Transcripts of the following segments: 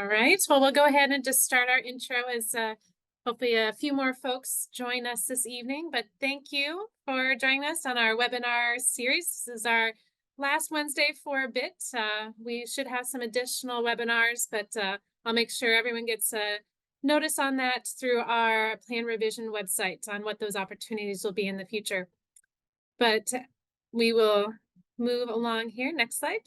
right, well, we'll go ahead and just start our intro as hopefully a few more folks join us this evening. But thank you for joining us on our webinar series. This is our last Wednesday for a bit. We should have some additional webinars, but I'll make sure everyone gets a notice on that through our plan revision website on what those opportunities will be in the future. But we will move along here. Next slide.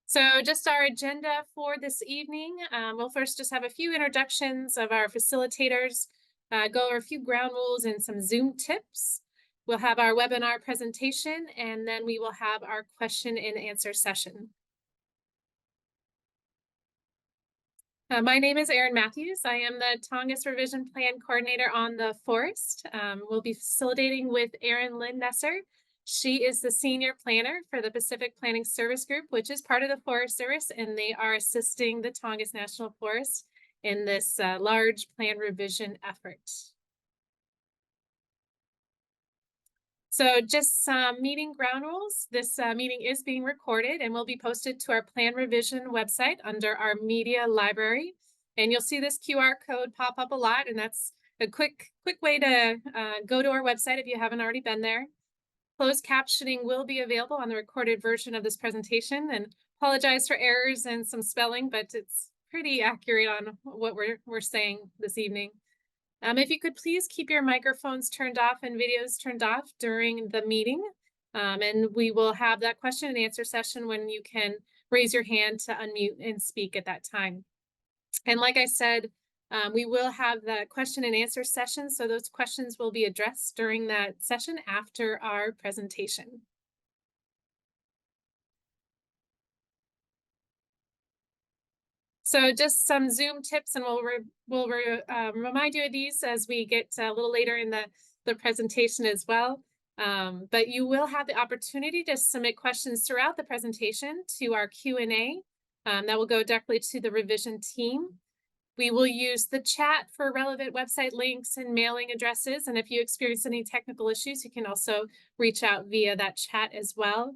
So just our agenda for this evening, we'll first just have a few introductions of our facilitators, go over a few ground rules and some Zoom tips. We'll have our webinar presentation, and then we will have our question and answer session. My name is Erin Matthews. I am the Tongass Revision Plan Coordinator on the Forest. We'll be facilitating with Erin Lynn Nesser. She is the Senior Planner for the Pacific Planning Service Group, which is part of the Forest Service, and they are assisting the Tongass National Forest in this large plan revision effort. So just some meeting ground rules. This meeting is being recorded and will be posted to our plan revision website under our media library. And you'll see this QR code pop up a lot, and that's a quick way to go to our website if you haven't already been there. Closed captioning will be available on the recorded version of this presentation, and apologize for errors and some spelling, but it's pretty accurate on what we're saying this evening. If you could please keep your microphones turned off and videos turned off during the meeting, and we will have that question and answer session when you can raise your hand to unmute and speak at that time. And like I said, we will have the question and answer session, so those questions will be addressed during that session after our presentation. So just some Zoom tips, and we'll remind you of these as we get a little later in the presentation as well. But you will have the opportunity to submit questions throughout the presentation to our Q&A. That will go directly to the revision team. We will use the chat for relevant website links and mailing addresses. And if you experience any technical issues, you can also reach out via that chat as well.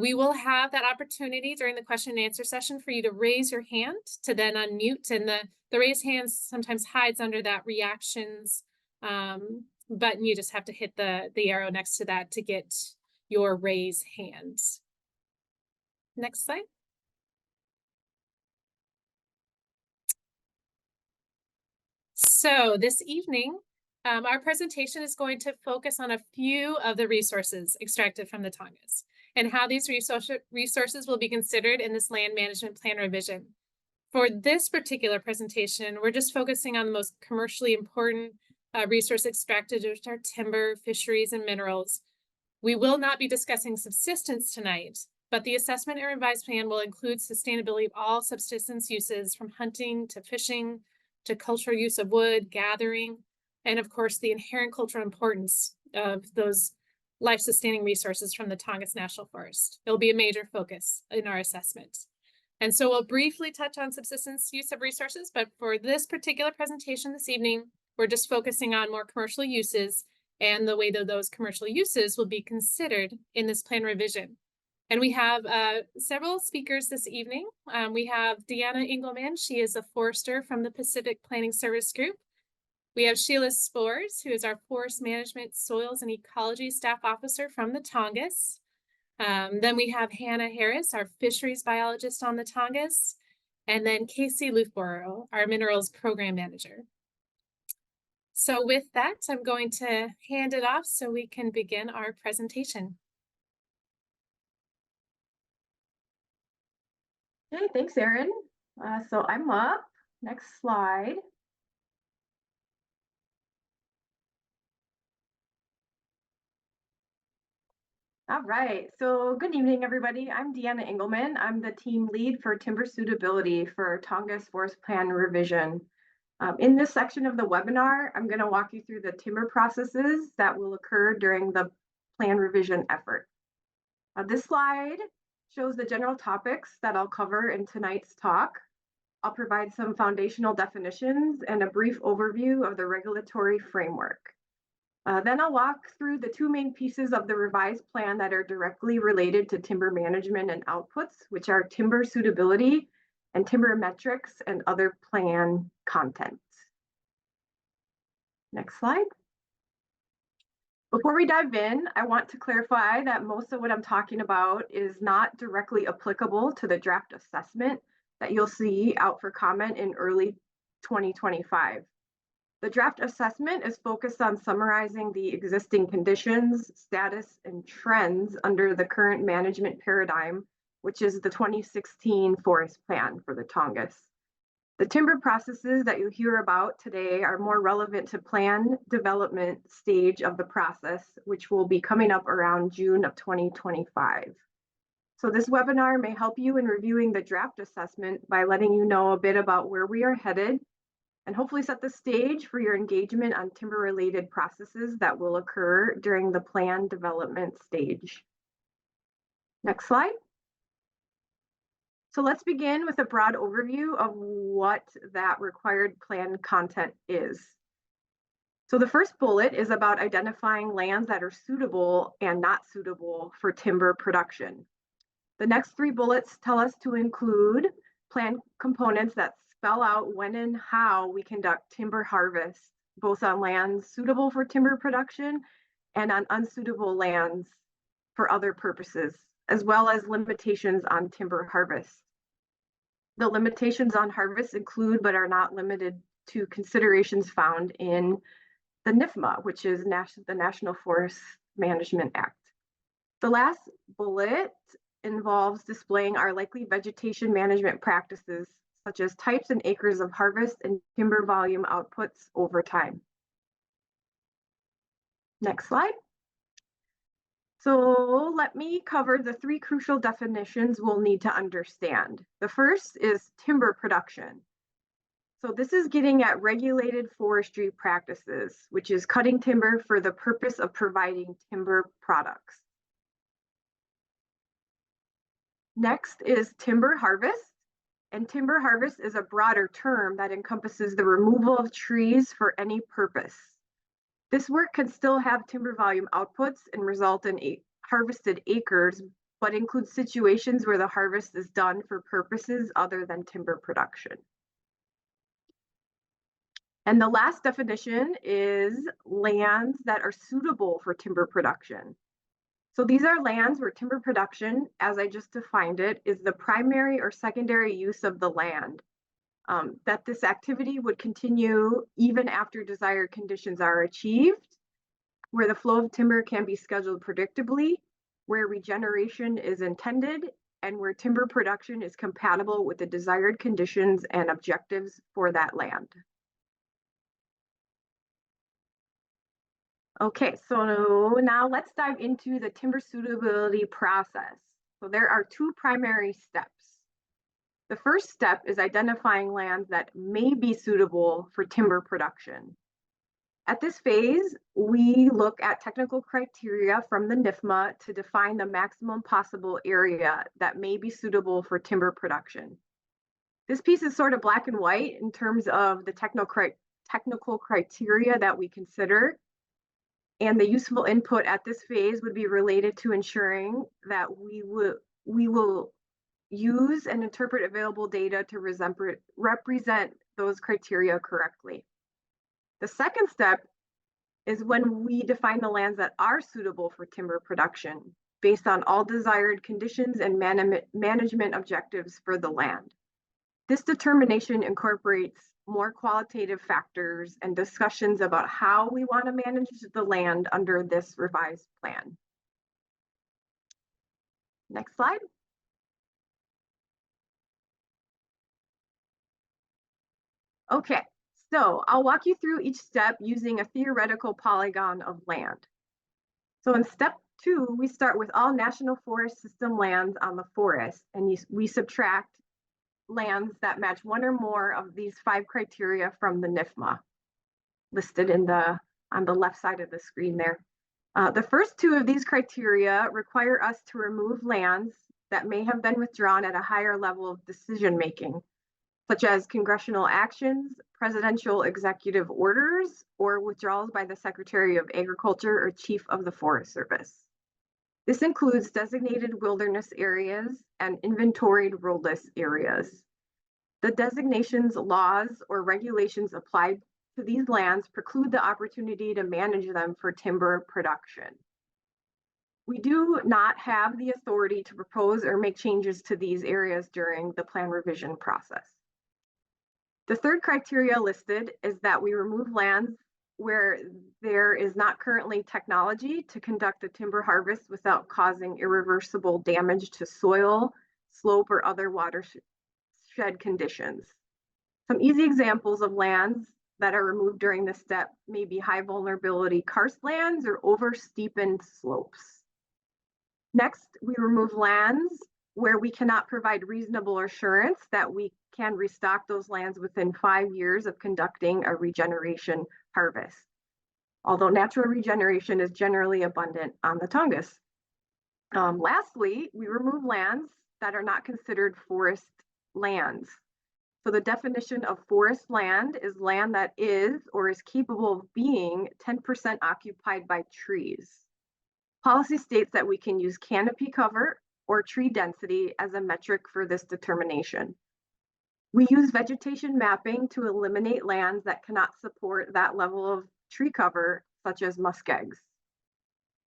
We will have that opportunity during the question and answer session for you to raise your hand to then unmute. And the raise hand sometimes hides under that reactions button. You just have to hit the arrow next to that to get your raise hands. Next slide. So this evening, our presentation is going to focus on a few of the resources extracted from the Tongass and how these resources will be considered in this land management plan revision. For this particular presentation, we're just focusing on the most commercially important resource extracted, which are timber, fisheries, and minerals. We will not be discussing subsistence tonight, but the assessment and revised plan will include sustainability of all subsistence uses, from hunting to fishing to cultural use of wood, gathering, and of course, the inherent cultural importance of those life-sustaining resources from the Tongass National Forest. It'll be a major focus in our assessment. And so we'll briefly touch on subsistence use of resources, but for this particular presentation this evening, we're just focusing on more commercial uses and the way that those commercial uses will be considered in this plan revision. And we have several speakers this evening. We have Deanna Engelman. She is a forester from the Pacific Planning Service Group. We have Sheila Spores, who is our Forest Management, Soils, and Ecology Staff Officer from the Tongass. Then we have Hannah Harris, our Fisheries Biologist on the Tongass. And then Casey Lufborough, our Minerals Program Manager. So with that, I'm going to hand it off so we can begin our presentation. Okay, thanks, Erin. So I'm up. Next slide. All right, so good evening, everybody. I'm Deanna Engelman. I'm the team lead for timber suitability for Tongass Forest Plan Revision. In this section of the webinar, I'm going to walk you through the timber processes that will occur during the plan revision effort. This slide shows the general topics that I'll cover in tonight's talk. I'll provide some foundational definitions and a brief overview of the regulatory framework. Then I'll walk through the two main pieces of the revised plan that are directly related to timber management and outputs, which are timber suitability and timber metrics and other plan content. Next slide. Before we dive in, I want to clarify that most of what I'm talking about is not directly applicable to the draft assessment that you'll see out for comment in early 2025. The draft assessment is focused on summarizing the existing conditions, status, and trends under the current management paradigm, which is the 2016 Forest Plan for the Tongass. The timber processes that you hear about today are more relevant to plan development stage of the process, which will be coming up around June of 2025. So this webinar may help you in reviewing the draft assessment by letting you know a bit about where we are headed and hopefully set the stage for your engagement on timber-related processes that will occur during the plan development stage. Next slide. So let's begin with a broad overview of what that required plan content is. So the first bullet is about identifying lands that are suitable and not suitable for timber production. The next three bullets tell us to include plan components that spell out when and how we conduct timber harvest, both on lands suitable for timber production and on unsuitable lands for other purposes, as well as limitations on timber harvest. The limitations on harvest include, but are not limited to, considerations found in the NIFMA, which is the National Forest Management Act. The last bullet involves displaying our likely vegetation management practices, such as types and acres of harvest and timber volume outputs over time. Next slide. So let me cover the three crucial definitions we'll need to understand. The first is timber production. So this is getting at regulated forestry practices, which is cutting timber for the purpose of providing timber products. Next is timber harvest. And timber harvest is a broader term that encompasses the removal of trees for any purpose. This work can still have timber volume outputs and result in harvested acres, but includes situations where the harvest is done for purposes other than timber production. And the last definition is lands that are suitable for timber production. So these are lands where timber production, as I just defined it, is the primary or secondary use of the land. That this activity would continue even after desired conditions are achieved, where the flow of timber can be scheduled predictably, where regeneration is intended, and where timber production is compatible with the desired conditions and objectives for that land. Okay, so now let's dive into the timber suitability process. So there are two primary steps. The first step is identifying lands that may be suitable for timber production. At this phase, we look at technical criteria from the NIFMA to define the maximum possible area that may be suitable for timber production. This piece is sort of black and white in terms of the technical criteria that we consider, and the useful input at this phase would be related to ensuring that we will use and interpret available data to represent those criteria correctly. The second step is when we define the lands that are suitable for timber production based on all desired conditions and management objectives for the land. This determination incorporates more qualitative factors and discussions about how we want to manage the land under this revised plan. Next slide. Okay, so I'll walk you through each step using a theoretical polygon of land. So in step 2, we start with all National Forest System lands on the forest, and we subtract lands that match one or more of these 5 criteria from the NIFMA listed on the left side of the screen there. The first 2 of these criteria require us to remove lands that may have been withdrawn at a higher level of decision making. such as congressional actions, presidential executive orders, or withdrawals by the Secretary of Agriculture or Chief of the Forest Service. This includes designated wilderness areas and inventoried roadless areas. The designations, laws, or regulations applied to these lands preclude the opportunity to manage them for timber production. We do not have the authority to propose or make changes to these areas during the plan revision process. The third criteria listed is that we remove lands where there is not currently technology to conduct a timber harvest without causing irreversible damage to soil, slope, or other watershed conditions. Some easy examples of lands that are removed during this step may be high vulnerability karst lands or over steepened slopes. Next, we remove lands where we cannot provide reasonable assurance that we can restock those lands within 5 years of conducting a regeneration harvest, although natural regeneration is generally abundant on the Tongass. Lastly, we remove lands that are not considered forest lands. So the definition of forest land is land that is or is capable of being 10% occupied by trees. Policy states that we can use canopy cover or tree density as a metric for this determination. We use vegetation mapping to eliminate lands that cannot support that level of tree cover, such as muskegs.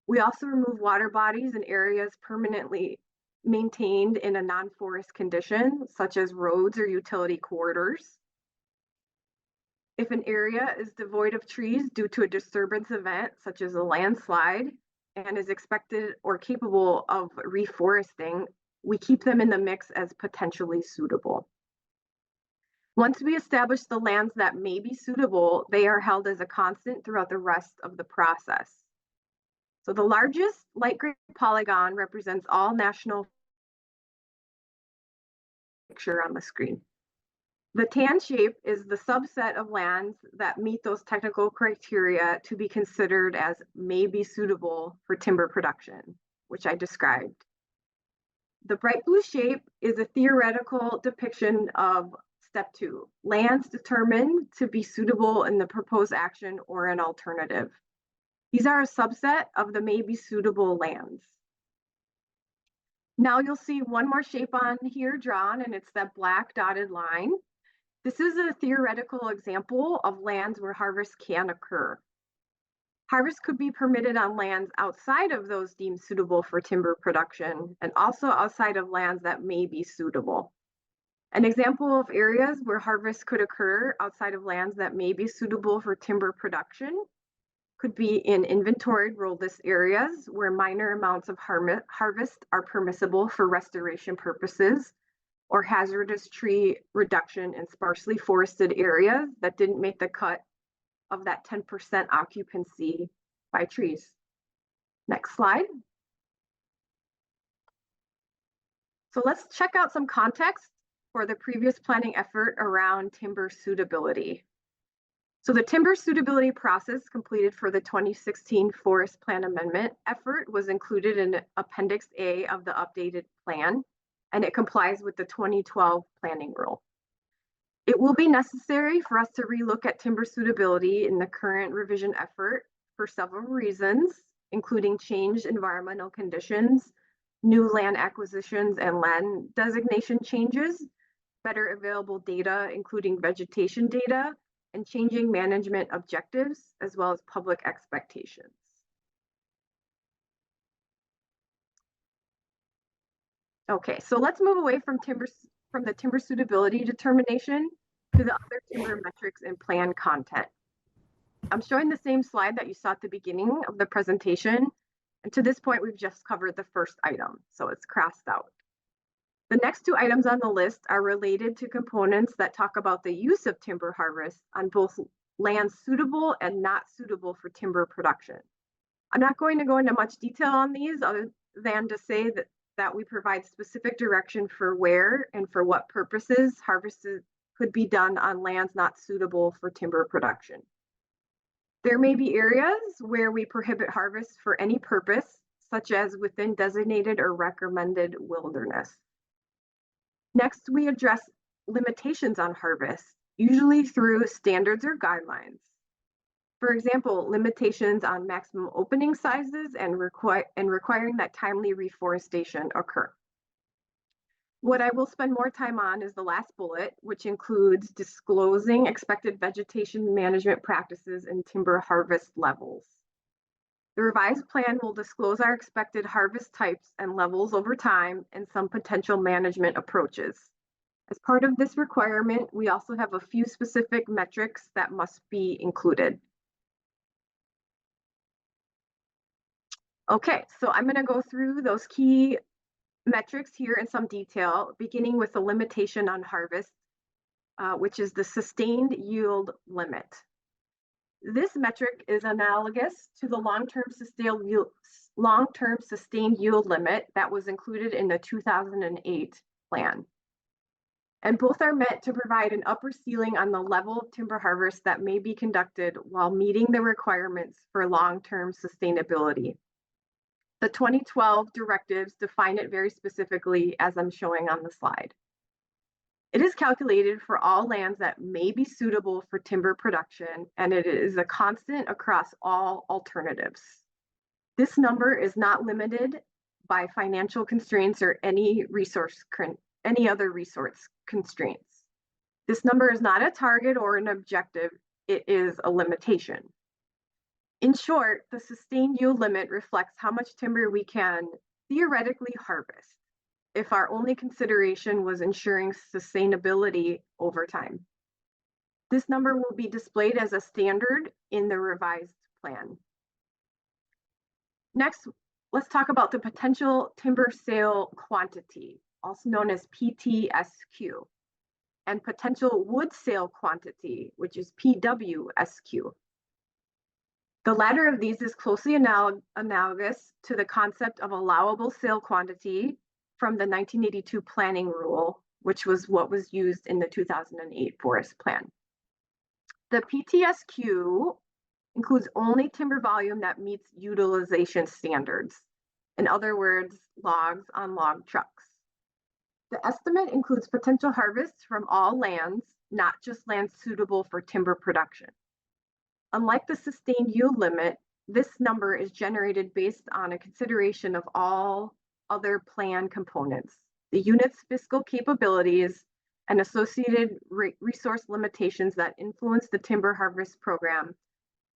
We also remove water bodies in areas permanently maintained in a non-forest condition, such as roads or utility corridors. If an area is devoid of trees due to a disturbance event, such as a landslide, and is expected or capable of reforesting, we keep them in the mix as potentially suitable. Once we establish the lands that may be suitable, they are held as a constant throughout the rest of the process. So the largest light gray polygon represents all national picture on the screen. The tan shape is the subset of lands that meet those technical criteria to be considered as may be suitable for timber production, which I described. The bright blue shape is a theoretical depiction of step 2, lands determined to be suitable in the proposed action or an alternative. These are a subset of the may be suitable lands. Now you'll see one more shape on here drawn, and it's that black dotted line. This is a theoretical example of lands where harvest can occur. Harvest could be permitted on lands outside of those deemed suitable for timber production, and also outside of lands that may be suitable. An example of areas where harvest could occur outside of lands that may be suitable for timber production could be in inventoried roadless areas where minor amounts of harvest are permissible for restoration purposes, or hazardous tree reduction in sparsely forested areas that didn't make the cut of that 10% occupancy by trees. Next slide. So let's check out some context for the previous planning effort around timber suitability. So the timber suitability process completed for the 2016 Forest Plan Amendment effort was included in Appendix A of the updated plan, and it complies with the 2012 planning rule. It will be necessary for us to relook at timber suitability in the current revision effort for several reasons, including changed environmental conditions, new land acquisitions and land designation changes, better available data, including vegetation data, and changing management objectives, as well as public expectations. Okay, so let's move away from the timber suitability determination to the other timber metrics and plan content. I'm showing the same slide that you saw at the beginning of the presentation, and to this point, we've just covered the first item, so it's crossed out. The next 2 items on the list are related to components that talk about the use of timber harvest on both lands suitable and not suitable for timber production. I'm not going to go into much detail on these other than to say that we provide specific direction for where and for what purposes harvest could be done on lands not suitable for timber production. There may be areas where we prohibit harvest for any purpose, such as within designated or recommended wilderness. Next, we address limitations on harvest, usually through standards or guidelines. For example, limitations on maximum opening sizes and requiring that timely reforestation occur. What I will spend more time on is the last bullet, which includes disclosing expected vegetation management practices and timber harvest levels. The revised plan will disclose our expected harvest types and levels over time and some potential management approaches. As part of this requirement, we also have a few specific metrics that must be included. Okay, so I'm going to go through those key metrics here in some detail, beginning with the limitation on harvest, which is the sustained yield limit. This metric is analogous to the long-term sustained yield limit that was included in the 2008 plan. And both are meant to provide an upper ceiling on the level of timber harvest that may be conducted while meeting the requirements for long-term sustainability. The 2012 directives define it very specifically, as I'm showing on the slide. It is calculated for all lands that may be suitable for timber production, and it is a constant across all alternatives. This number is not limited by financial constraints or any other resource constraints. This number is not a target or an objective, it is a limitation. In short, the sustained yield limit reflects how much timber we can theoretically harvest if our only consideration was ensuring sustainability over time. This number will be displayed as a standard in the revised plan. Next, let's talk about the potential timber sale quantity, also known as PTSQ, and potential wood sale quantity, which is PWSQ. The latter of these is closely analogous to the concept of allowable sale quantity from the 1982 planning rule, which was what was used in the 2008 forest plan. The PTSQ includes only timber volume that meets utilization standards. In other words, logs on log trucks. The estimate includes potential harvests from all lands, not just lands suitable for timber production. Unlike the sustained yield limit, this number is generated based on a consideration of all other plan components, the unit's fiscal capabilities, and associated resource limitations that influence the timber harvest program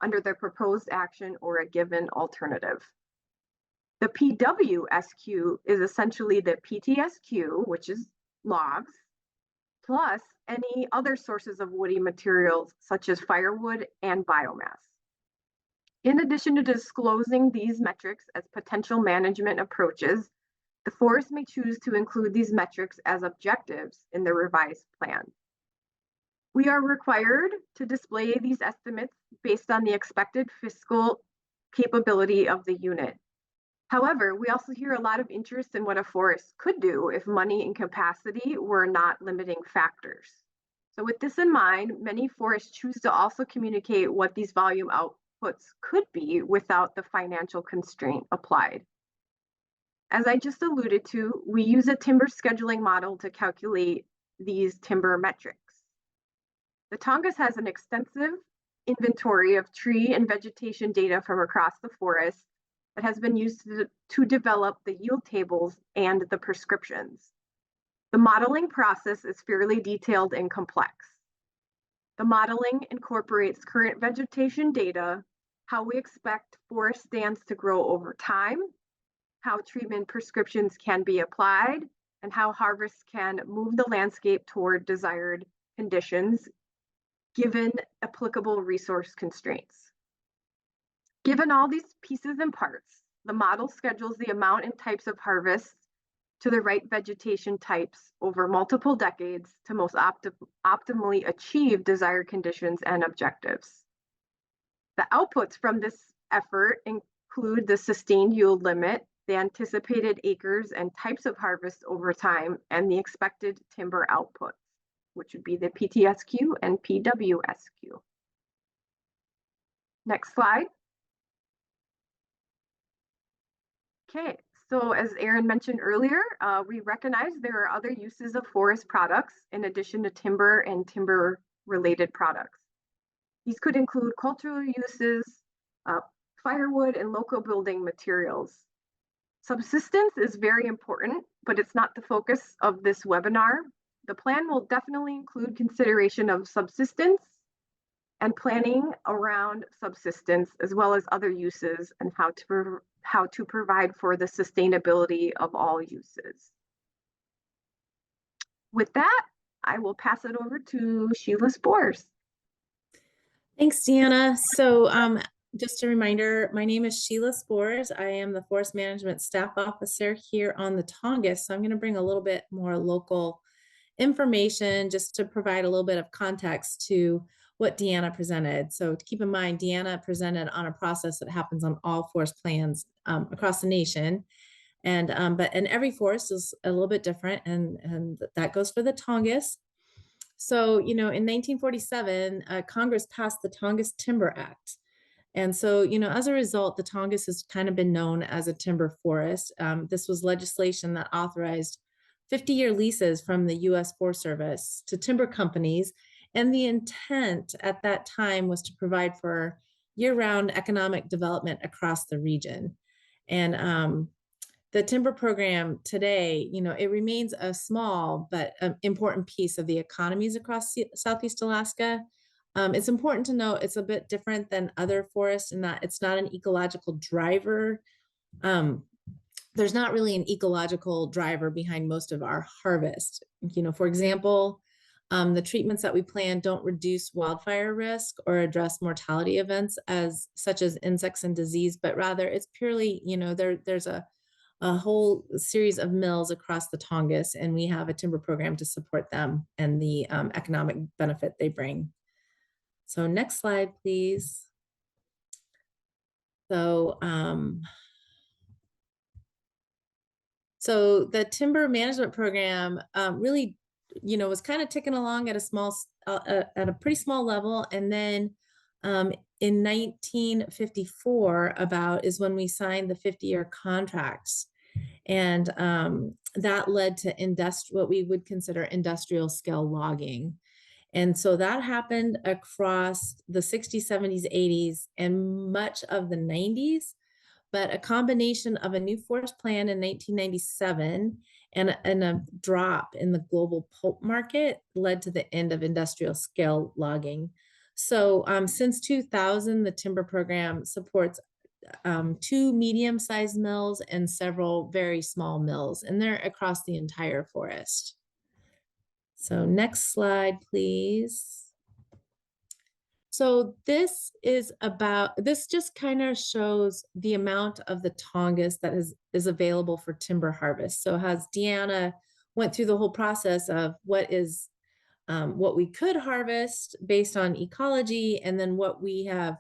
under the proposed action or a given alternative. The PWSQ is essentially the PTSQ, which is logs, plus any other sources of woody materials such as firewood and biomass. In addition to disclosing these metrics as potential management approaches, the forest may choose to include these metrics as objectives in the revised plan. We are required to display these estimates based on the expected fiscal capability of the unit. However, we also hear a lot of interest in what a forest could do if money and capacity were not limiting factors. So with this in mind, many forests choose to also communicate what these volume outputs could be without the financial constraint applied. As I just alluded to, we use a timber scheduling model to calculate these timber metrics. The Tongass has an extensive inventory of tree and vegetation data from across the forest that has been used to develop the yield tables and the prescriptions. The modeling process is fairly detailed and complex. The modeling incorporates current vegetation data, how we expect forest stands to grow over time, how treatment prescriptions can be applied, and how harvests can move the landscape toward desired conditions given applicable resource constraints. Given all these pieces and parts, the model schedules the amount and types of harvests to the right vegetation types over multiple decades to most optimally achieve desired conditions and objectives. The outputs from this effort include the sustained yield limit, the anticipated acres and types of harvest over time, and the expected timber outputs, which would be the PTSQ and PWSQ. Next slide. Okay, So as Aaron mentioned earlier, we recognize there are other uses of forest products in addition to timber and timber related products. These could include cultural uses, uh, firewood, and local building materials. Subsistence is very important, but it's not the focus of this webinar. The plan will definitely include consideration of subsistence and planning around subsistence, as well as other uses and how to provide for the sustainability of all uses. With that, I will pass it over to Sheila Spores. Thanks, Deanna. So just a reminder, my name is Sheila Spores. I am the Forest Management Staff Officer here on the Tongass. So I'm going to bring a little bit more local information just to provide a little bit of context to what Deanna presented. So to keep in mind, Deanna presented on a process that happens on all forest plans across the nation. And every forest is a little bit different, and that goes for the Tongass. So, in 1947, Congress passed the Tongass Timber Act. And so, as a result, the Tongass has kind of been known as a timber forest. This was legislation that authorized 50-year leases from the U.S. Forest Service to timber companies. And the intent at that time was to provide for year-round economic development across the region. And the timber program today, it remains a small but important piece of the economies across Southeast Alaska. It's important to note it's a bit different than other forests in that it's not an ecological driver. There's not really an ecological driver behind most of our harvest. For example, the treatments that we plan don't reduce wildfire risk or address mortality events such as insects and disease, but rather it's purely, there's a whole series of mills across the Tongass, and we have a timber program to support them and the economic benefit they bring. So next slide, please. So, so the timber management program really, was kind of ticking along at a pretty small level, and then in 1954 is when we signed the 50-year contracts. And that led to what we would consider industrial scale logging. And so that happened across the 60s, 70s, 80s, and much of the 90s. But a combination of a new forest plan in 1997 and a drop in the global pulp market led to the end of industrial scale logging. So since 2000, the timber program supports 2 medium-sized mills and several very small mills, and they're across the entire forest. So next slide, please. So this just kind of shows the amount of the Tongass that is available for timber harvest. So as Deanna went through the whole process of what we could harvest based on ecology, and then what we have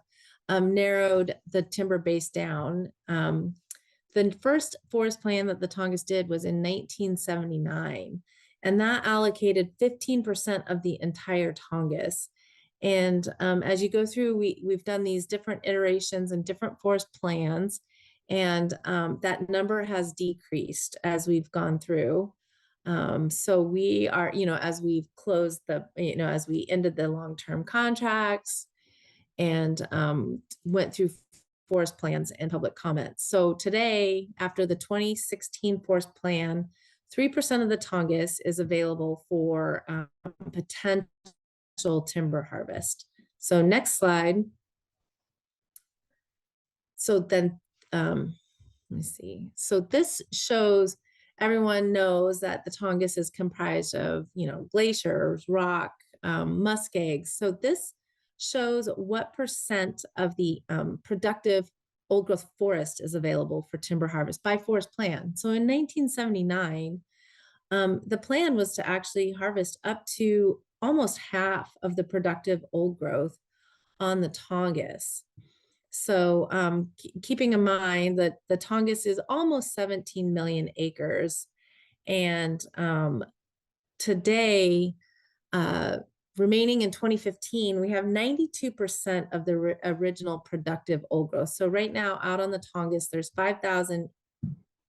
narrowed the timber base down. The first forest plan that the Tongass did was in 1979, and that allocated 15% of the entire Tongass. And as you go through, we've done these different iterations and different forest plans, and that number has decreased as we've gone through. So we are, as we've closed as we ended the long-term contracts and went through forest plans and public comments. So today, after the 2016 forest plan, 3% of the Tongass is available for potential timber harvest. So next slide. So then, let me see. So this shows, everyone knows that the Tongass is comprised of, glaciers, rock, muskegs. So this shows what percent of the productive old growth forest is available for timber harvest by forest plan. So in 1979, the plan was to actually harvest up to almost half of the productive old growth on the Tongass. So keeping in mind that the Tongass is almost 17 million acres. And today, remaining in 2015, we have 92% of the original productive old growth. So right now out on the Tongass, there's 5,000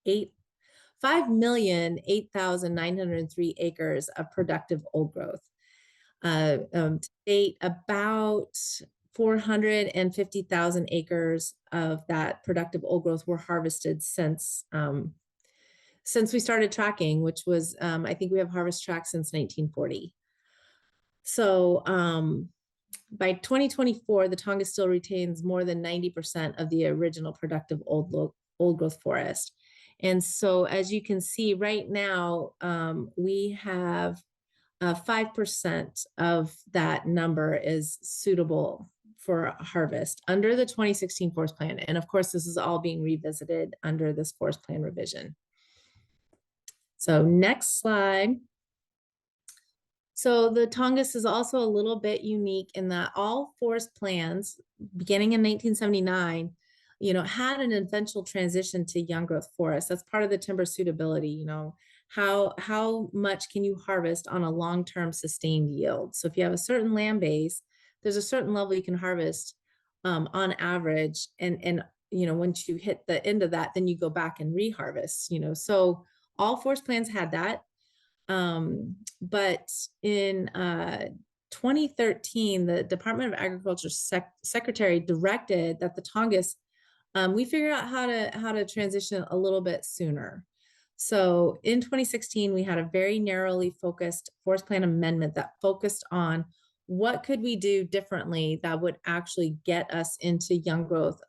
5,008,903 acres of productive old growth. To date, about 450,000 acres of that productive old growth were harvested since we started tracking, which was, I think we have harvest tracked since 1940. So by 2024, the Tongass still retains more than 90% of the original productive old growth forest. And so as you can see right now, we have 5% of that number is suitable for harvest under the 2016 forest plan. And of course, this is all being revisited under this forest plan revision. So next slide. So the Tongass is also a little bit unique in that all forest plans beginning in 1979, had an eventual transition to young growth forests. That's part of the timber suitability, how much can you harvest on a long-term sustained yield? So if you have a certain land base, there's a certain level you can harvest on average. And once you hit the end of that, then you go back and reharvest, so all forest plans had that. But in 2013, the Department of Agriculture secretary directed that the Tongass, we figure out how to transition a little bit sooner. So in 2016, we had a very narrowly focused forest plan amendment that focused on what could we do differently that would actually get us into young growth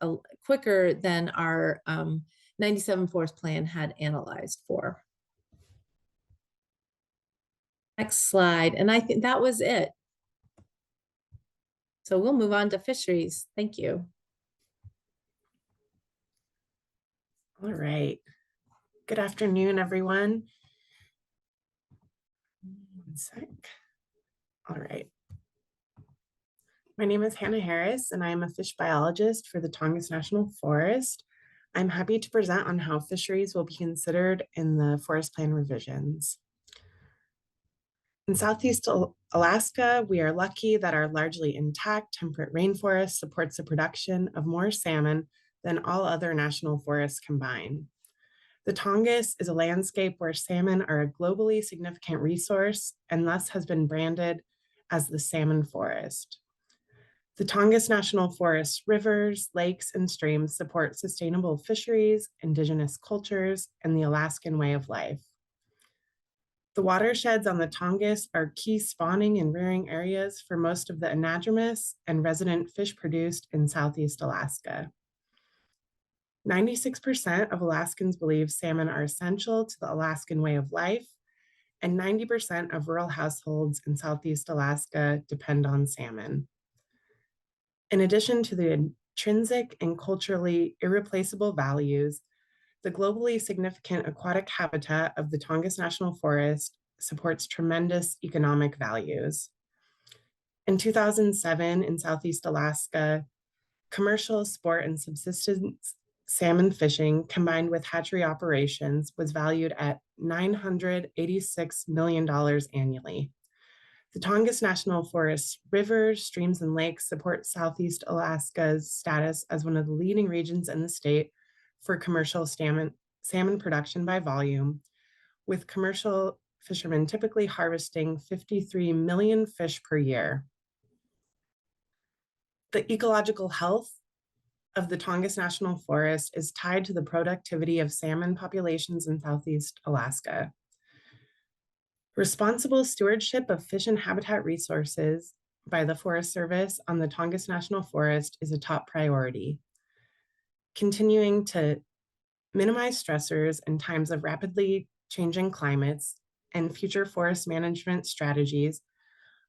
quicker than our 97 forest plan had analyzed for. Next slide. And I think that was it. So we'll move on to fisheries. Thank you. All right. Good afternoon, everyone. One sec. All right. My name is Hannah Harris, and I am a fish biologist for the Tongass National Forest. I'm happy to present on how fisheries will be considered in the forest plan revisions. In Southeast Alaska, we are lucky that our largely intact temperate rainforest supports the production of more salmon than all other national forests combined. The Tongass is a landscape where salmon are a globally significant resource and thus has been branded as the salmon forest. The Tongass National Forest rivers, lakes, and streams support sustainable fisheries, indigenous cultures, and the Alaskan way of life. The watersheds on the Tongass are key spawning and rearing areas for most of the anadromous and resident fish produced in Southeast Alaska. 96% of Alaskans believe salmon are essential to the Alaskan way of life, and 90% of rural households in Southeast Alaska depend on salmon. In addition to the intrinsic and culturally irreplaceable values, the globally significant aquatic habitat of the Tongass National Forest supports tremendous economic values. In 2007, in Southeast Alaska, commercial, sport, and subsistence salmon fishing combined with hatchery operations was valued at $986 million annually. The Tongass National Forest rivers, streams, and lakes support Southeast Alaska's status as one of the leading regions in the state for commercial salmon production by volume, with commercial fishermen typically harvesting 53 million fish per year. The ecological health of the Tongass National Forest is tied to the productivity of salmon populations in Southeast Alaska. Responsible stewardship of fish and habitat resources by the Forest Service on the Tongass National Forest is a top priority. Continuing to minimize stressors in times of rapidly changing climates and future forest management strategies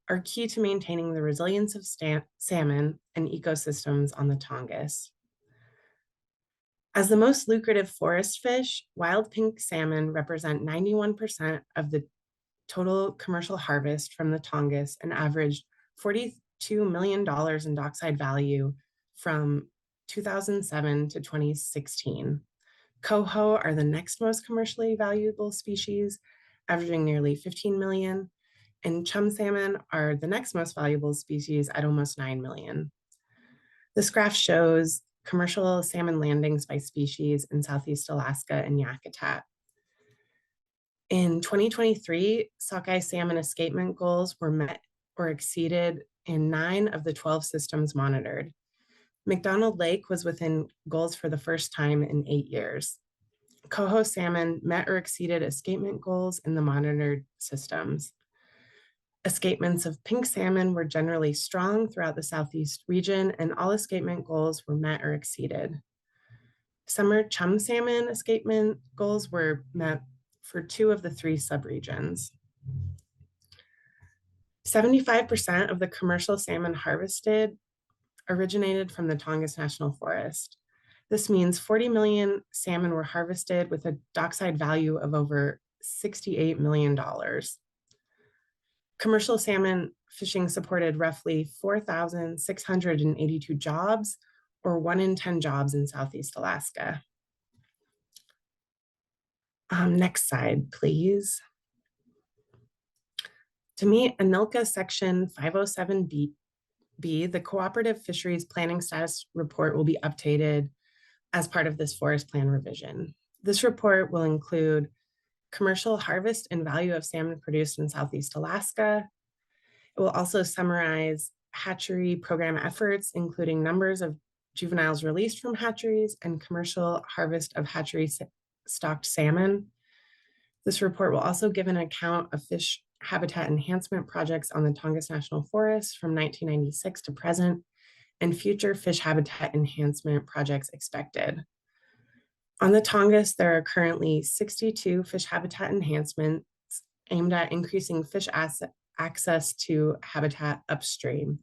are key to maintaining the resilience of salmon and ecosystems on the Tongass. As the most lucrative forest fish, wild pink salmon represent 91% of the total commercial harvest from the Tongass and averaged $42 million in dockside value from 2007 to 2016. Coho are the next most commercially valuable species, averaging nearly 15 million, and chum salmon are the next most valuable species at almost 9 million. This graph shows commercial salmon landings by species in Southeast Alaska and Yakutat. In 2023, sockeye salmon escapement goals were met or exceeded in 9 of the 12 systems monitored. McDonald Lake was within goals for the first time in 8 years. Coho salmon met or exceeded escapement goals in the monitored systems. Escapements of pink salmon were generally strong throughout the Southeast region, and all escapement goals were met or exceeded. Summer chum salmon escapement goals were met for 2 of the 3 subregions. 75% of the commercial salmon harvested originated from the Tongass National Forest. This means 40 million salmon were harvested with a dockside value of over $68 million. Commercial salmon fishing supported roughly 4,682 jobs, or 1 in 10 jobs in Southeast Alaska. Next slide, please. To meet ANILCA Section 507B, the Cooperative Fisheries Planning Status Report will be updated as part of this forest plan revision. This report will include commercial harvest and value of salmon produced in Southeast Alaska. It will also summarize hatchery program efforts, including numbers of juveniles released from hatcheries and commercial harvest of hatchery stocked salmon. This report will also give an account of fish habitat enhancement projects on the Tongass National Forest from 1996 to present, and future fish habitat enhancement projects expected. On the Tongass, there are currently 62 fish habitat enhancements aimed at increasing fish access to habitat upstream.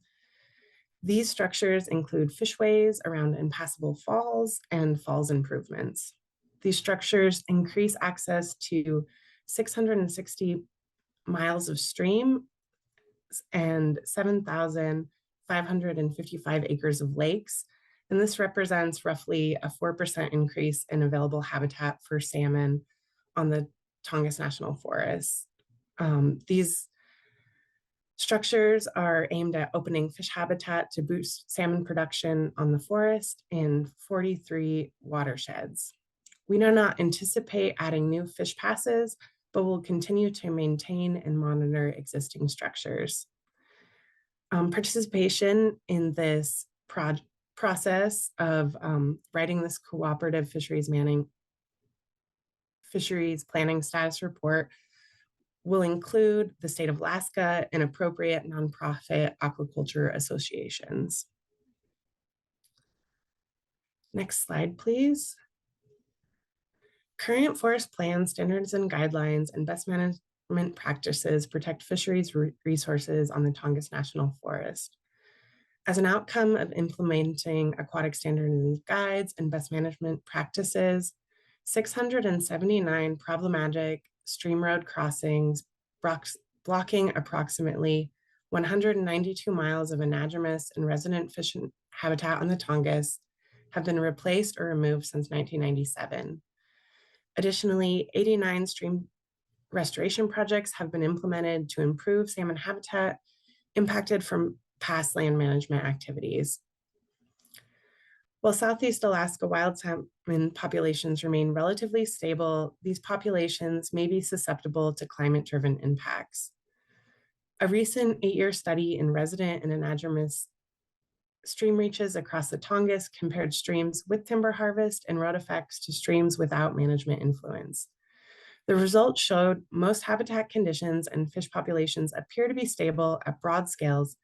These structures include fishways around impassable falls and falls improvements. These structures increase access to 660 miles of stream and 7,555 acres of lakes. And this represents roughly a 4% increase in available habitat for salmon on the Tongass National Forest. These structures are aimed at opening fish habitat to boost salmon production on the forest in 43 watersheds. We do not anticipate adding new fish passes, but will continue to maintain and monitor existing structures. Participation in this process of writing this cooperative fisheries planning status report will include the state of Alaska and appropriate nonprofit aquaculture associations. Next slide, please. Current forest plan standards and guidelines and best management practices protect fisheries resources on the Tongass National Forest. As an outcome of implementing aquatic standards guides and best management practices, 679 problematic stream road crossings blocking approximately 192 miles of anadromous and resident fish habitat on the Tongass have been replaced or removed since 1997. Additionally, 89 stream restoration projects have been implemented to improve salmon habitat impacted from past land management activities. While Southeast Alaska wild salmon populations remain relatively stable, these populations may be susceptible to climate-driven impacts. A recent 8-year study in resident and anadromous stream reaches across the Tongass compared streams with timber harvest and road effects to streams without management influence. The results showed most habitat conditions and fish populations appear to be stable at broad scales,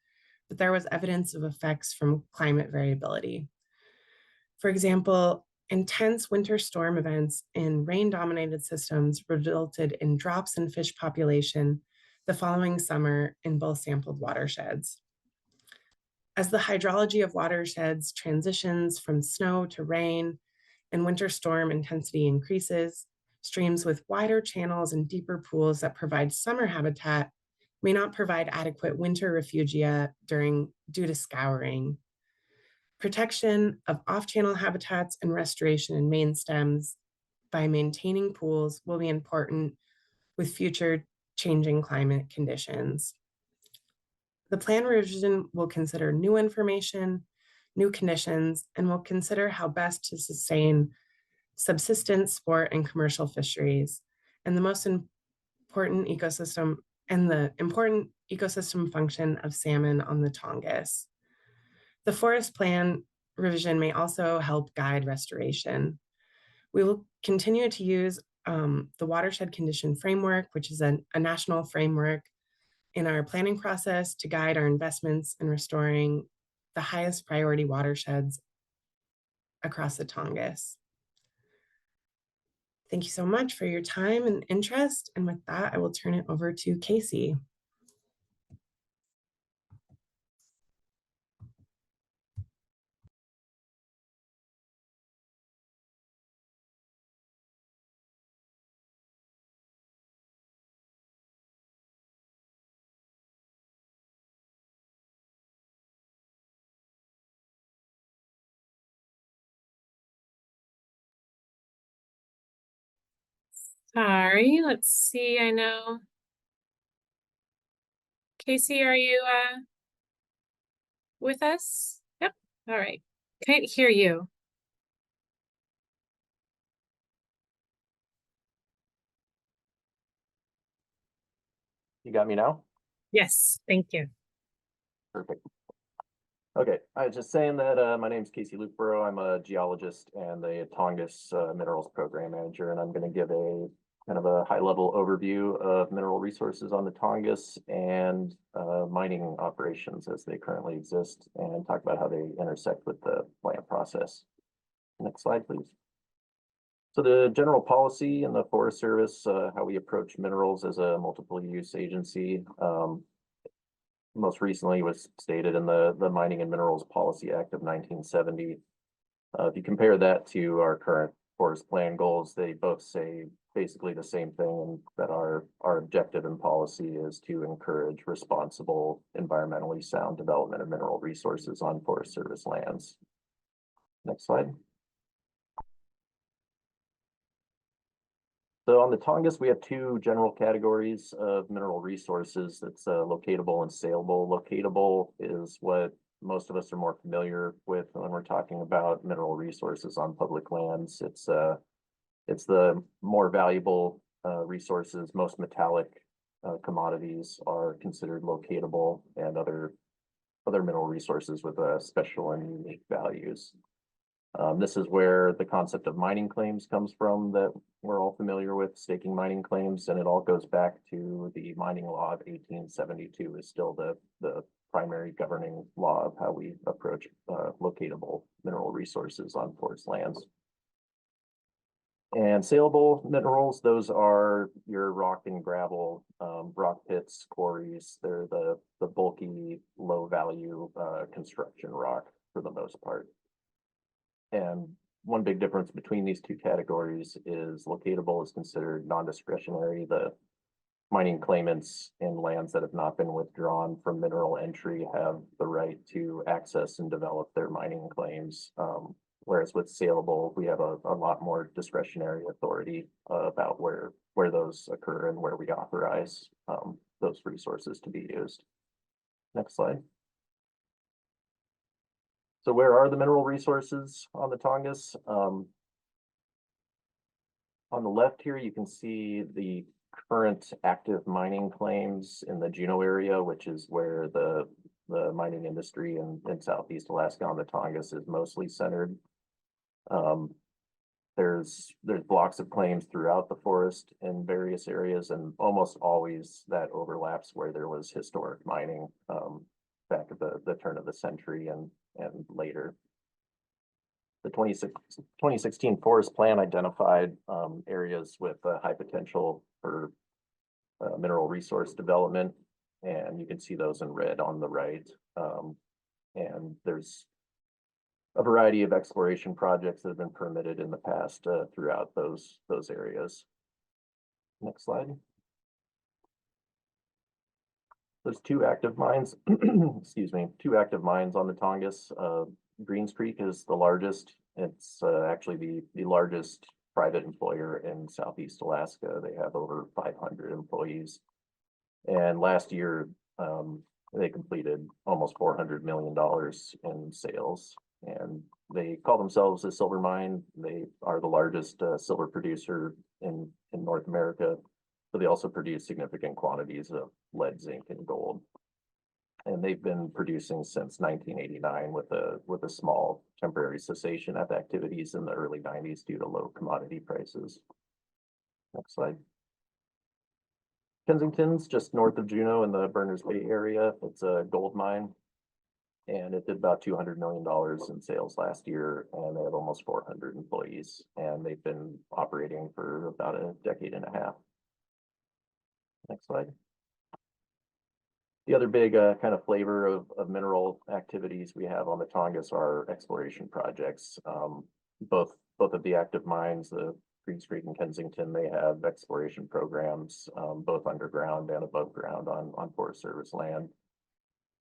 but there was evidence of effects from climate variability. For example, intense winter storm events in rain-dominated systems resulted in drops in fish population the following summer in both sampled watersheds. As the hydrology of watersheds transitions from snow to rain and winter storm intensity increases, streams with wider channels and deeper pools that provide summer habitat may not provide adequate winter refugia due to scouring. Protection of off-channel habitats and restoration in main stems by maintaining pools will be important with future changing climate conditions. The plan revision will consider new information, new conditions, and will consider how best to sustain subsistence, sport, and commercial fisheries, and the important ecosystem function of salmon on the Tongass. The forest plan revision may also help guide restoration. We will continue to use the watershed condition framework, which is a national framework in our planning process to guide our investments in restoring the highest priority watersheds across the Tongass. Thank you so much for your time and interest. And with that, I will turn it over to Casey. Sorry, let's see, I know. Casey, are you with us? Yep, all right. Can't hear you. You got me now? Yes, thank you. Perfect. Okay, I was just saying that my name is Casey Lukeborough. I'm a geologist and the Tongass Minerals Program Manager, and I'm going to give a kind of a high-level overview of mineral resources on the Tongass and mining operations as they currently exist, and talk about how they intersect with the plant process. Next slide, please. So the general policy in the Forest Service, how we approach minerals as a multiple use agency, most recently was stated in the Mining and Minerals Policy Act of 1970. If you compare that to our current forest plan goals, they both say basically the same thing, and that our objective and policy is to encourage responsible, environmentally sound development of mineral resources on Forest Service lands. Next slide. So on the Tongass, we have two general categories of mineral resources. That's locatable and saleable. Locatable is what most of us are more familiar with when we're talking about mineral resources on public lands. It's the more valuable resources. Most metallic commodities are considered locatable, and other mineral resources with special and unique values. This is where the concept of mining claims comes from, that we're all familiar with, staking mining claims, and it all goes back to the mining law of 1872 is still the primary governing law of how we approach locatable mineral resources on forest lands. And saleable minerals, those are your rock and gravel, rock pits, quarries. They're the bulky, low value construction rock for the most part. And one big difference between these two categories is locatable is considered non-discretionary. The mining claimants in lands that have not been withdrawn from mineral entry have the right to access and develop their mining claims. Whereas with saleable, we have a lot more discretionary authority about where those occur and where we authorize those resources to be used. Next slide. So where are the mineral resources on the Tongass? On the left here, you can see the current active mining claims in the Juneau area, which is where the mining industry in Southeast Alaska on the Tongass is mostly centered. There's blocks of claims throughout the forest in various areas, and almost always that overlaps where there was historic mining back at the turn of the century and later. The 2016 forest plan identified areas with high potential for mineral resource development, and you can see those in red on the right. And there's a variety of exploration projects that have been permitted in the past throughout those areas. Next slide. There's two active mines, excuse me, two active mines on the Tongass. Greens Creek is the largest. It's actually the largest private employer in Southeast Alaska. They have over 500 employees. And last year, they completed almost $400 million in sales, and they call themselves a silver mine. They are the largest silver producer in North America, but they also produce significant quantities of lead, zinc, and gold. And they've been producing since 1989 with a small temporary cessation of activities in the early 90s due to low commodity prices. Next slide. Kensington's just north of Juneau in the Berners Bay area. It's a gold mine, and it did about $200 million in sales last year, and they have almost 400 employees, and they've been operating for about a decade and a half. Next slide. The other big kind of flavor of mineral activities we have on the Tongass are exploration projects. Both of the active mines, the Greens Creek and Kensington, they have exploration programs, both underground and above ground on Forest Service land.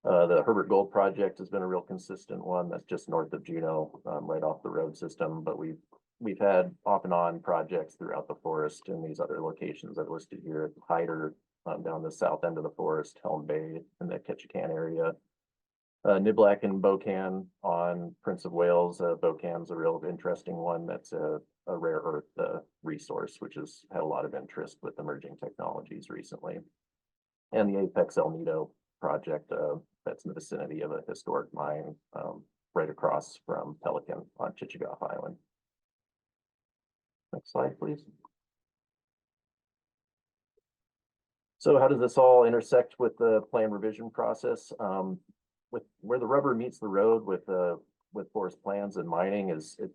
The Herbert Gold Project has been a real consistent one. That's just north of Juneau, right off the road system. But we've had off and on projects throughout the forest in these other locations I've listed here. Hyder, down the south end of the forest, Helm Bay in the Ketchikan area. Niblack and Bocan on Prince of Wales. Bocan's a real interesting one. That's a rare earth resource, which has had a lot of interest with emerging technologies recently. And the Apex El Nido project, that's in the vicinity of a historic mine right across from Pelican on Chichagof Island. Next slide, please. So how does this all intersect with the plan revision process? With where the rubber meets the road with forest plans and mining is it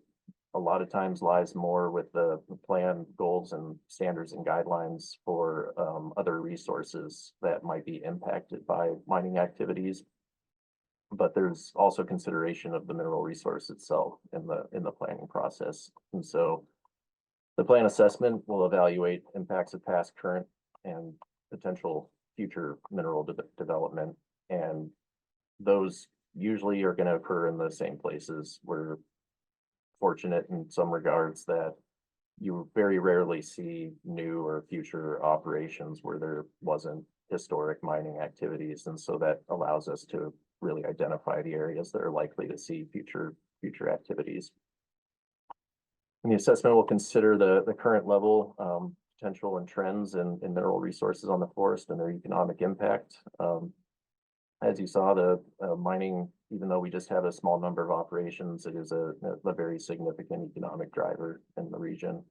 a lot of times lies more with the plan goals and standards and guidelines for other resources that might be impacted by mining activities. But there's also consideration of the mineral resource itself in the planning process. And so the plan assessment will evaluate impacts of past, current, and potential future mineral development, and those usually are going to occur in the same places. We're fortunate in some regards that you very rarely see new or future operations where there wasn't historic mining activities, and so that allows us to really identify the areas that are likely to see future activities. And the assessment will consider the current level, potential and trends in mineral resources on the forest and their economic impact. As you saw, the mining, even though we just have a small number of operations, it is a very significant economic driver in the region.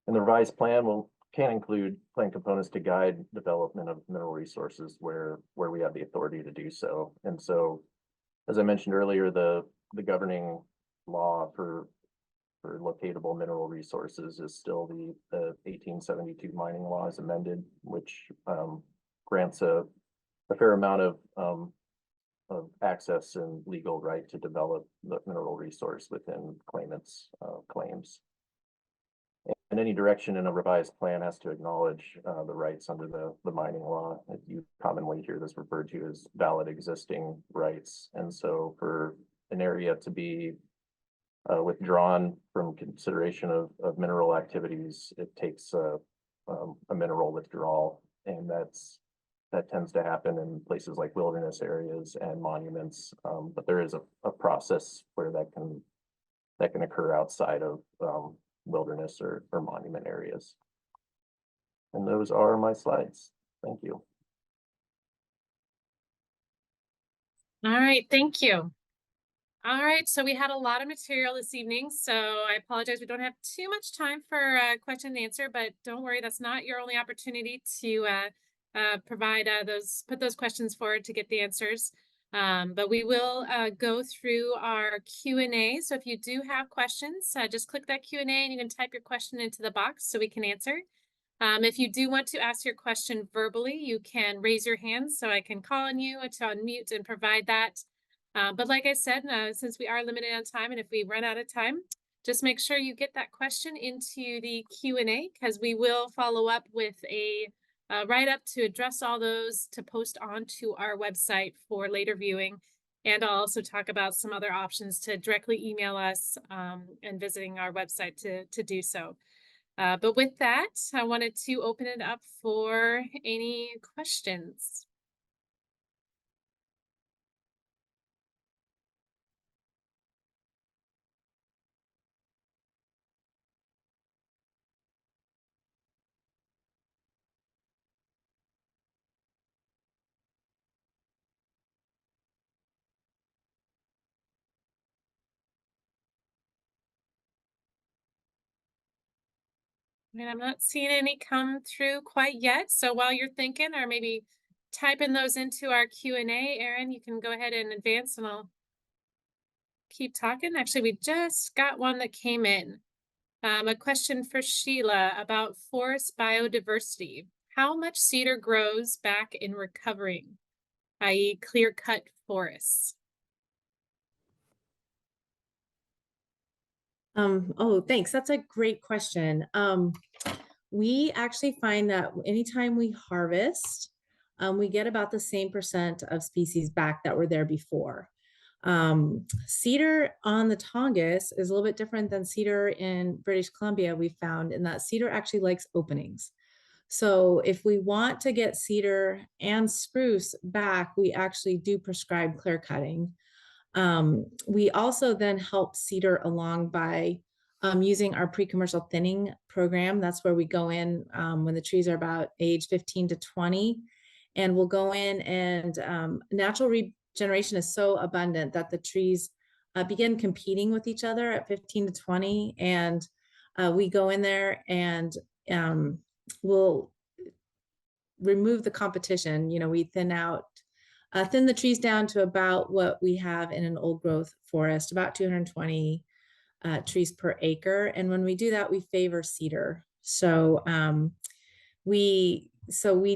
And the revised plan can include plan components to guide development of mineral resources where we have the authority to do so. And so, as I mentioned earlier, the governing law for locatable mineral resources is still the 1872 mining law as amended, which grants a fair amount of access and legal right to develop the mineral resource within claimants' claims. And any direction in a revised plan has to acknowledge the rights under the mining law. You commonly hear this referred to as valid existing rights. And so for an area to be withdrawn from consideration of mineral activities, it takes a mineral withdrawal, and that tends to happen in places like wilderness areas and monuments. But there is a process where that can occur outside of wilderness or monument areas. And those are my slides. Thank you. All right, thank you. All right, so we had a lot of material this evening, so I apologize. We don't have too much time for question and answer, but don't worry, that's not your only opportunity to put those questions forward to get the answers. But we will go through our Q&A. So if you do have questions, just click that Q&A and you can type your question into the box so we can answer. If you do want to ask your question verbally, you can raise your hand so I can call on you to unmute and provide that. But like I said, since we are limited on time, and if we run out of time, just make sure you get that question into the Q&A, because we will follow up with a write-up to address all those to post onto our website for later viewing. And I'll also talk about some other options to directly email us and visiting our website to do so. But with that, I wanted to open it up for any questions. And I'm not seeing any come through quite yet. So while you're thinking, or maybe typing those into our Q&A, Erin, you can go ahead and advance and I'll keep talking. Actually, we just got one that came in. A question for Sheila about forest biodiversity. How much cedar grows back in recovering, i.e. clear-cut forests? Oh, thanks. That's a great question. We actually find that anytime we harvest, we get about the same percent of species back that were there before. Cedar on the Tongass is a little bit different than cedar in British Columbia, we found, in that cedar actually likes openings. So if we want to get cedar and spruce back, we actually do prescribe clear cutting. We also then help cedar along by using our pre-commercial thinning program. That's where we go in when the trees are about age 15 to 20. And we'll go in and natural regeneration is so abundant that the trees begin competing with each other at 15 to 20. And we go in there and we'll remove the competition. We thin the trees down to about what we have in an old growth forest, about 220 trees per acre. And when we do that, we favor cedar. So we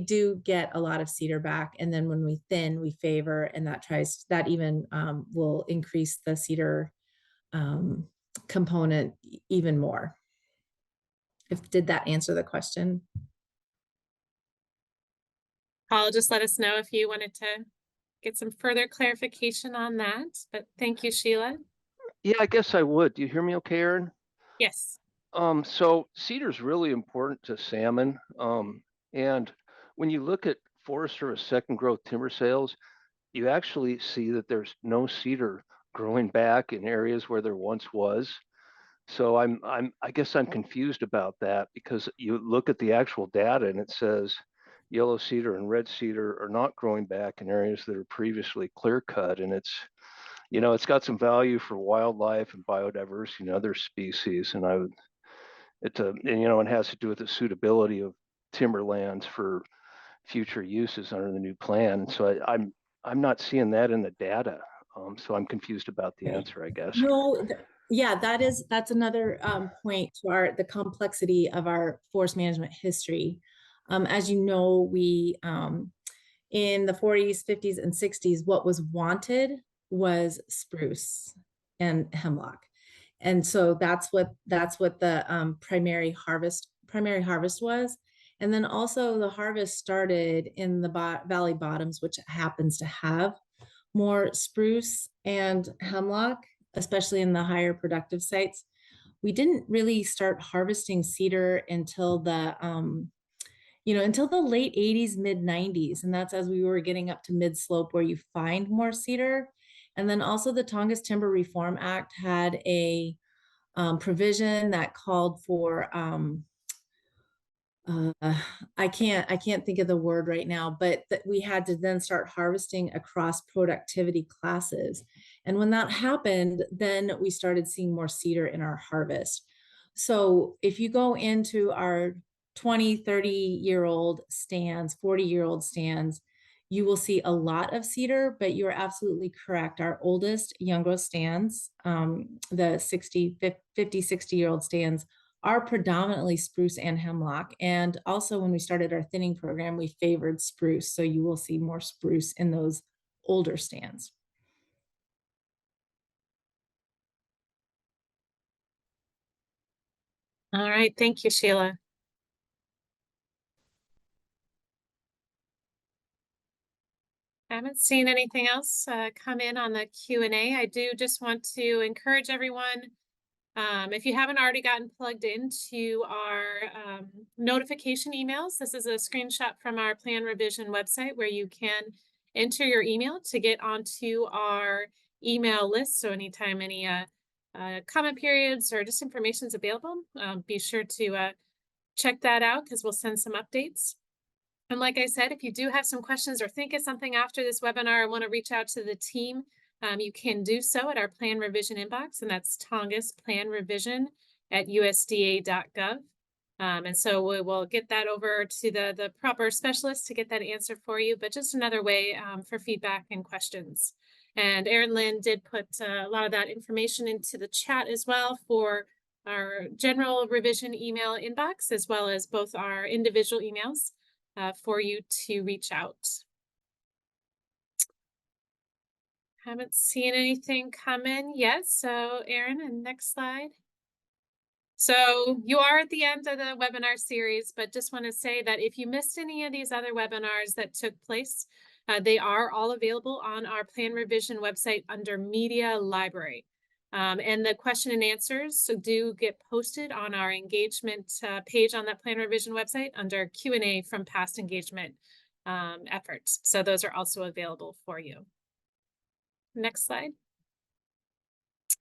do get a lot of cedar back. And then when we thin, we favor, and that even will increase the cedar component even more. Did that answer the question? Paul, just let us know if you wanted to get some further clarification on that. But thank you, Sheila. Yeah, I guess I would. Do you hear me okay, Erin? Yes. So cedar is really important to salmon. And when you look at Forest Service second growth timber sales, you actually see that there's no cedar growing back in areas where there once was. So I guess I'm confused about that, because you look at the actual data and it says yellow cedar and red cedar are not growing back in areas that are previously clear cut, and it's got some value for wildlife and biodiversity and other species, and it has to do with the suitability of timberlands for future uses under the new plan. So I'm not seeing that in the data, so I'm confused about the answer, I guess. No, yeah, that's another point to the complexity of our forest management history. As you know, we in the 40s, 50s, and 60s, what was wanted was spruce and hemlock. And so that's what the primary harvest was. And then also the harvest started in the valley bottoms, which happens to have more spruce and hemlock, especially in the higher productive sites. We didn't really start harvesting cedar until the late 80s, mid 90s. And that's as we were getting up to mid slope where you find more cedar. And then also the Tongass Timber Reform Act had a provision that called for I can't think of the word right now, but that we had to then start harvesting across productivity classes. And when that happened, then we started seeing more cedar in our harvest. So if you go into our 20, 30-year-old stands, 40-year-old stands, you will see a lot of cedar, but you're absolutely correct. Our oldest young growth stands, the 50, 60-year-old stands, are predominantly spruce and hemlock. And also when we started our thinning program, we favored spruce. So you will see more spruce in those older stands. All right. Thank you, Sheila. I haven't seen anything else come in on the Q&A. I do just want to encourage everyone, if you haven't already gotten plugged into our notification emails, this is a screenshot from our plan revision website where you can enter your email to get onto our email list. So anytime any comment periods or just information is available, be sure to check that out because we'll send some updates. And like I said, if you do have some questions or think of something after this webinar and want to reach out to the team, you can do so at our plan revision inbox, and that's Tongass Plan Revision at USDA.gov. And so we will get that over to the proper specialist to get that answered for you, but just another way for feedback and questions. And Erin Lynn did put a lot of that information into the chat as well for our general revision email inbox, as well as both our individual emails for you to reach out. Haven't seen anything come in yet. So Erin, and next slide. So you are at the end of the webinar series, but just want to say that if you missed any of these other webinars that took place, they are all available on our plan revision website under Media Library. And the question and answers do get posted on our engagement page on that plan revision website under Q&A from past engagement efforts. So those are also available for you. Next slide.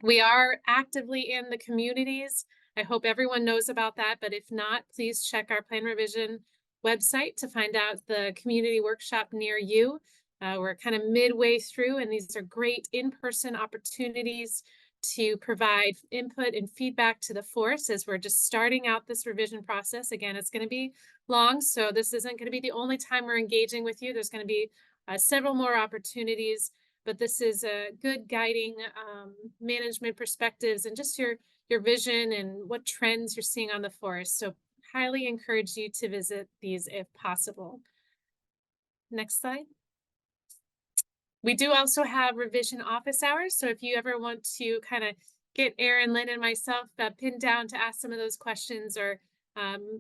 We are actively in the communities. I hope everyone knows about that, but if not, please check our plan revision website to find out the community workshop near you. We're kind of midway through, and these are great in-person opportunities to provide input and feedback to the force as we're just starting out this revision process. Again, it's going to be long, so this isn't going to be the only time we're engaging with you. There's going to be several more opportunities, but this is a good guiding management perspectives and just your vision and what trends you're seeing on the forest. So highly encourage you to visit these if possible. Next slide. We do also have revision office hours. So if you ever want to kind of get Erin, Lynn, and myself pinned down to ask some of those questions or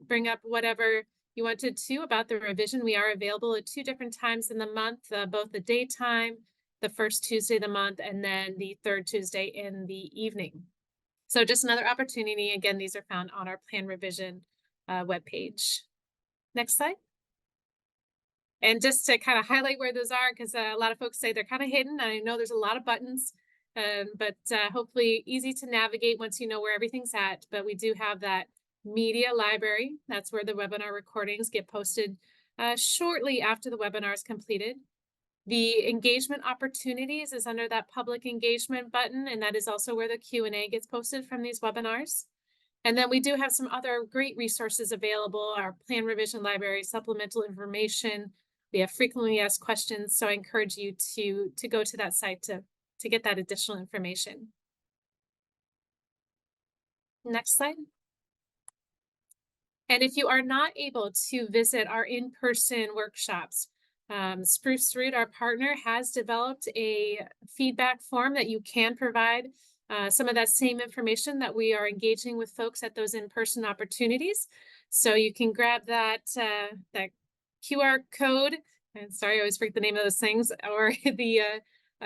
bring up whatever you wanted to about the revision, we are available at 2 different times in the month, both the daytime, the first Tuesday of the month, and then the 3rd Tuesday in the evening. So just another opportunity. Again, these are found on our plan revision webpage. Next slide. And just to kind of highlight where those are, because a lot of folks say they're kind of hidden. I know there's a lot of buttons, but hopefully easy to navigate once you know where everything's at. But we do have that media library. That's where the webinar recordings get posted shortly after the webinar is completed. The engagement opportunities is under that public engagement button, and that is also where the Q&A gets posted from these webinars. And then we do have some other great resources available, our plan revision library, supplemental information. We have frequently asked questions, so I encourage you to go to that site to get that additional information. Next slide. And if you are not able to visit our in-person workshops, Spruce Root, our partner, has developed a feedback form that you can provide some of that same information that we are engaging with folks at those in-person opportunities. So you can grab that QR code, and sorry, I always forget the name of those things, or the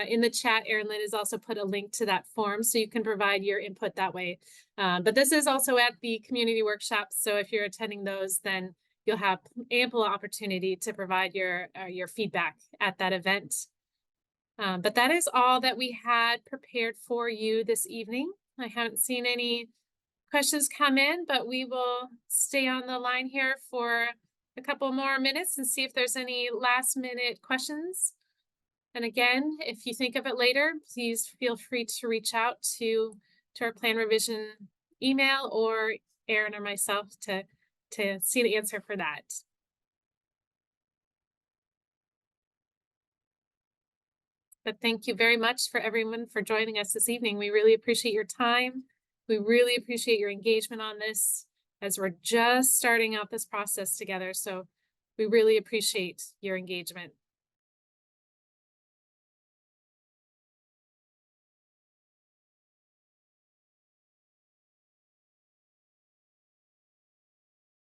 in the chat, Erin Lynn has also put a link to that form so you can provide your input that way. But this is also at the community workshops. So if you're attending those, then you'll have ample opportunity to provide your feedback at that event. But that is all that we had prepared for you this evening. I haven't seen any questions come in, but we will stay on the line here for a couple more minutes and see if there's any last minute questions. And again, if you think of it later, please feel free to reach out to our plan revision email or Erin or myself to see the answer for that. But thank you very much for everyone for joining us this evening. We really appreciate your time. We really appreciate your engagement on this as we're just starting out this process together. So we really appreciate your engagement.